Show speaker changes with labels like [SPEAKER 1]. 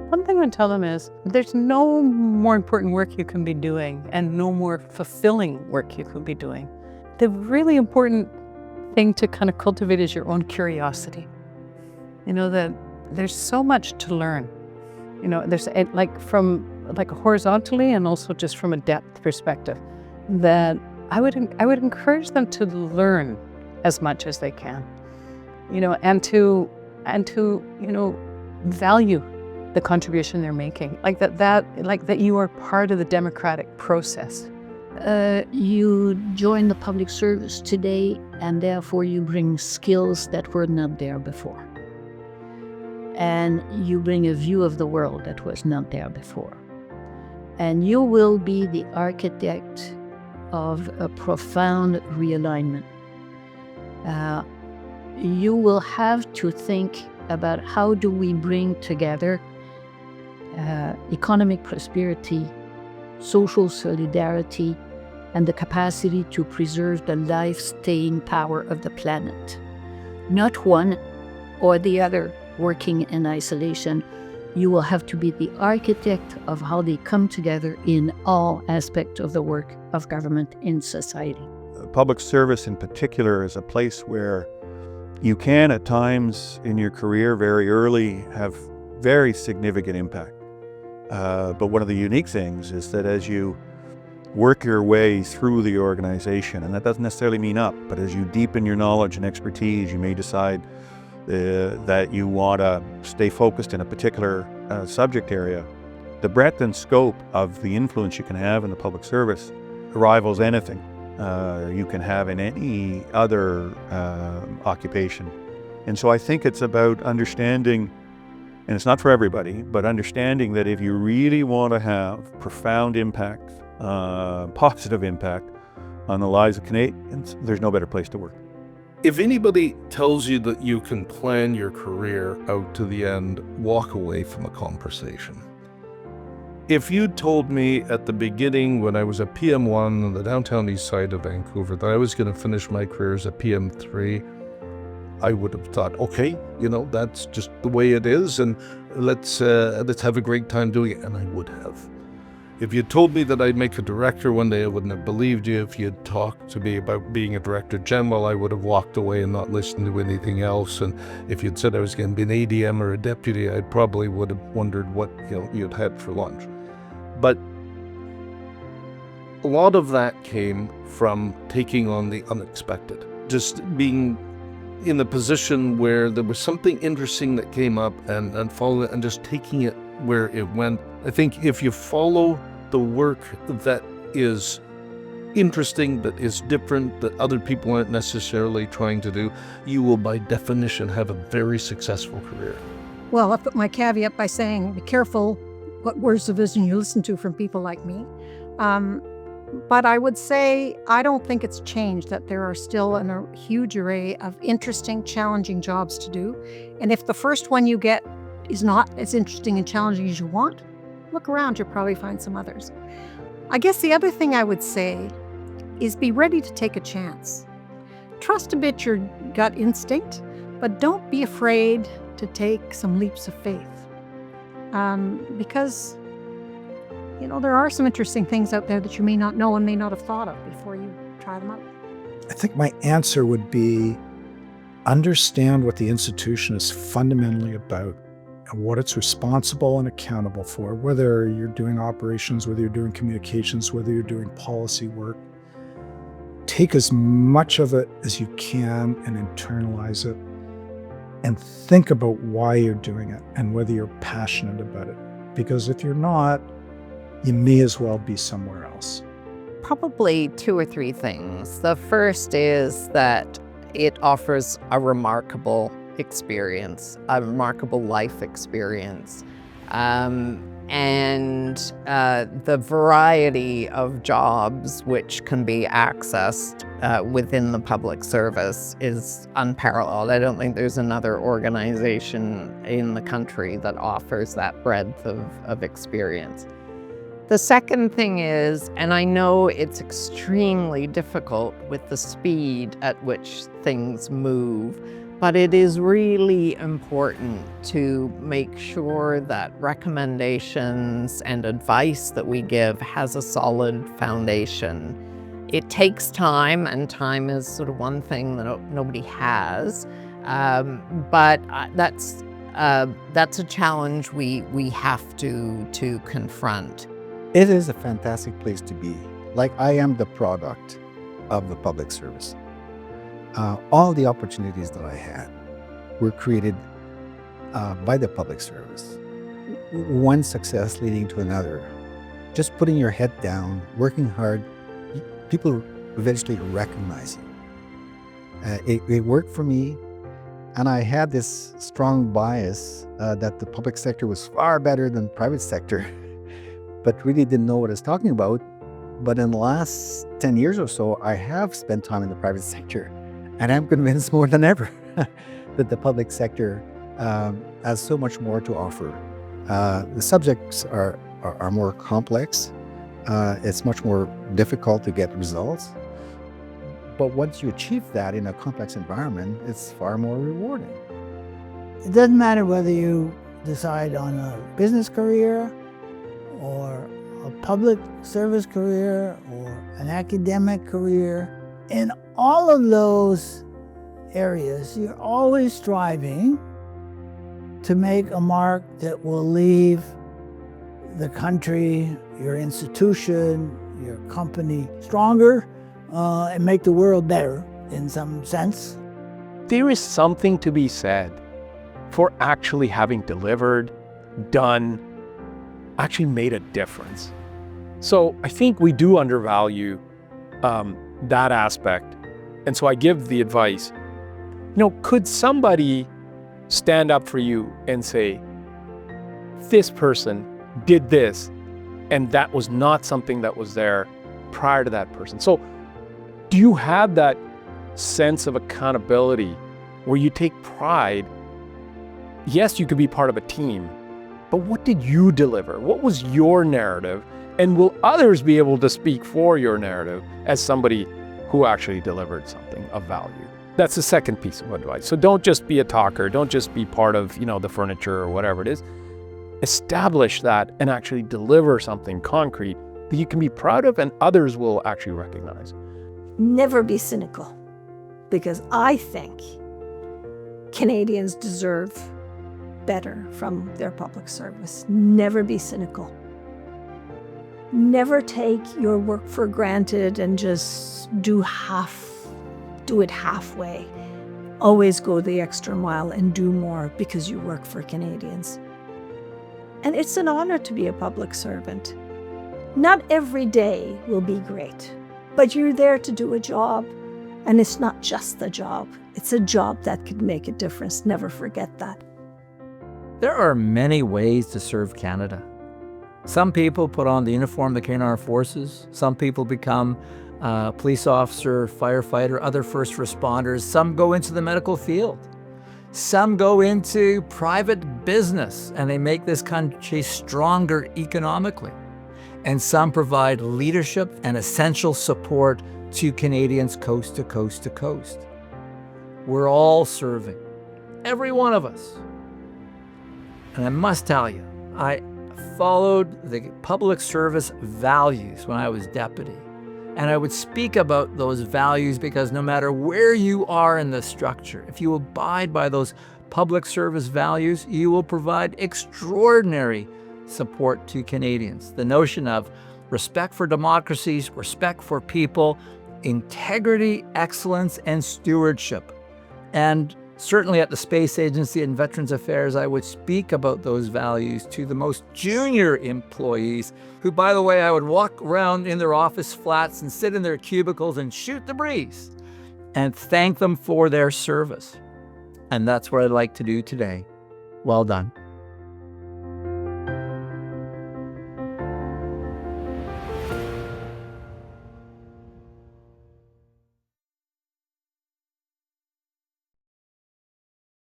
[SPEAKER 1] One thing I would tell them is there's no more important work you can be doing and no more fulfilling work you could be doing. The really important thing to kind of cultivate is your own curiosity. That there's so much to learn. There's like horizontally and also just from a depth perspective, that I would encourage them to learn as much as they can, and to value the contribution they're making, like that you are part of the democratic process.
[SPEAKER 2] You join the public service today, and therefore you bring skills that were not there before. And you bring a view of the world that was not there before. And you will be the architect of a profound realignment. You will have to think about how do we bring together economic prosperity, social solidarity, and the capacity to preserve the life-staying power of the planet. Not one or the other working in isolation. You will have to be the architect of how they come together in all aspects of the work of government in society.
[SPEAKER 3] Public service in particular is a place where you can at times in your career very early have very significant impact. But one of the unique things is that as you work your way through the organization, and that doesn't necessarily mean up, but as you deepen your knowledge and expertise, you may decide that you want to stay focused in a particular subject area. The breadth and scope of the influence you can have in the public service rivals anything you can have in any other occupation. And so I think it's about understanding, and it's not for everybody, but understanding that if you really want to have profound impact, positive impact on the lives of Canadians, there's no better place to work.
[SPEAKER 4] If anybody tells you that you can plan your career out to the end, walk away from a conversation. If you told me at the beginning when I was a PM1 on the downtown east side of Vancouver that I was going to finish my career as a PM3, I would have thought, okay, that's just the way it is, and let's have a great time doing it, and I would have. If you told me that I'd make a director one day, I wouldn't have believed you. If you'd talked to me about being a director general, I would have walked away and not listened to anything else. And if you'd said I was going to be an ADM or a deputy, I probably would have wondered what you'd had for lunch. But a lot of that came from taking on the unexpected, just being in the position where there was something interesting that came up and following it and just taking it where it went. I think if you follow the work that is interesting, that is different, that other people aren't necessarily trying to do, you will by definition have a very successful career.
[SPEAKER 5] Well, I'll put my caveat by saying be careful what words of wisdom you listen to from people like me. But I would say I don't think it's changed, that there are still a huge array of interesting, challenging jobs to do. And if the first one you get is not as interesting and challenging as you want, look around, you'll probably find some others. I guess the other thing I would say is be ready to take a chance. Trust a bit your gut instinct, but don't be afraid to take some leaps of faith. Because there are some interesting things out there that you may not know and may not have thought of before you try them out.
[SPEAKER 6] I think my answer would be understand what the institution is fundamentally about and what it's responsible and accountable for, whether you're doing operations, whether you're doing communications, whether you're doing policy work. Take as much of it as you can and internalize it, and think about why you're doing it and whether you're passionate about it. Because if you're not, you may as well be somewhere else.
[SPEAKER 7] Probably 2 or 3 things. The first is that it offers a remarkable experience, a remarkable life experience. And the variety of jobs which can be accessed within the public service is unparalleled. I don't think there's another organization in the country that offers that breadth of experience. The second thing is, and I know it's extremely difficult with the speed at which things move, But it is really important to make sure that recommendations and advice that we give has a solid foundation. It takes time, and time is sort of one thing that nobody has. But that's a challenge we have to confront.
[SPEAKER 8] It is a fantastic place to be. Like, I am the product of the public service. All the opportunities that I had were created by the public service. One success leading to another. Just putting your head down, working hard, people eventually recognize you. It worked for me, and I had this strong bias that the public sector was far better than the private sector, but really didn't know what I was talking about. But in the last 10 years or so, I have spent time in the private sector, and I'm convinced more than ever that the public sector has so much more to offer. The subjects are more complex. It's much more difficult to get results. But once you achieve that in a complex environment, it's far more rewarding.
[SPEAKER 9] It doesn't matter whether you decide on a business career or a public service career or an academic career. In all of those areas, you're always striving to make a mark that will leave the country, your institution, your company stronger, and make the world better in some sense.
[SPEAKER 10] There is something to be said for actually having delivered, done, actually made a difference. So I think we do undervalue that aspect. And so I give the advice, could somebody stand up for you and say, this person did this, and that was not something that was there prior to that person? So do you have that sense of accountability where you take pride? Yes, you could be part of a team, but what did you deliver? What was your narrative? And will others be able to speak for your narrative as somebody who actually delivered something of value? That's the second piece of advice. So don't just be a talker. Don't just be part of, the furniture or whatever it is. Establish that and actually deliver something concrete that you can be proud of and others will actually recognize.
[SPEAKER 5] Never be cynical, because I think Canadians deserve better from their public service. Never be cynical. Never take your work for granted and just do it halfway. Always go the extra mile and do more because you work for Canadians. And it's an honor to be a public servant. Not every day will be great, but you're there to do a job, and it's not just the job. It's a job that could make a difference. Never forget that.
[SPEAKER 11] There are many ways to serve Canada. Some people put on the uniform of the Canadian Armed Forces. Some people become police officer, firefighter, other first responders. Some go into the medical field. Some go into private business and they make this country stronger economically. And some provide leadership and essential support to Canadians coast to coast to coast. We're all serving, every one of us. And I must tell you, I followed the public service values when I was deputy. And I would speak about those values because no matter where you are in the structure, if you abide by those public service values, you will provide extraordinary support to Canadians. The notion of respect for democracies, respect for people, integrity, excellence, and stewardship. And certainly at the Space Agency and Veterans Affairs, I would speak about those values to the most junior employees who, by the way, I would walk around in their office flats and sit in their cubicles and shoot the breeze and thank them for their service. And that's what I'd like to do today. Well done.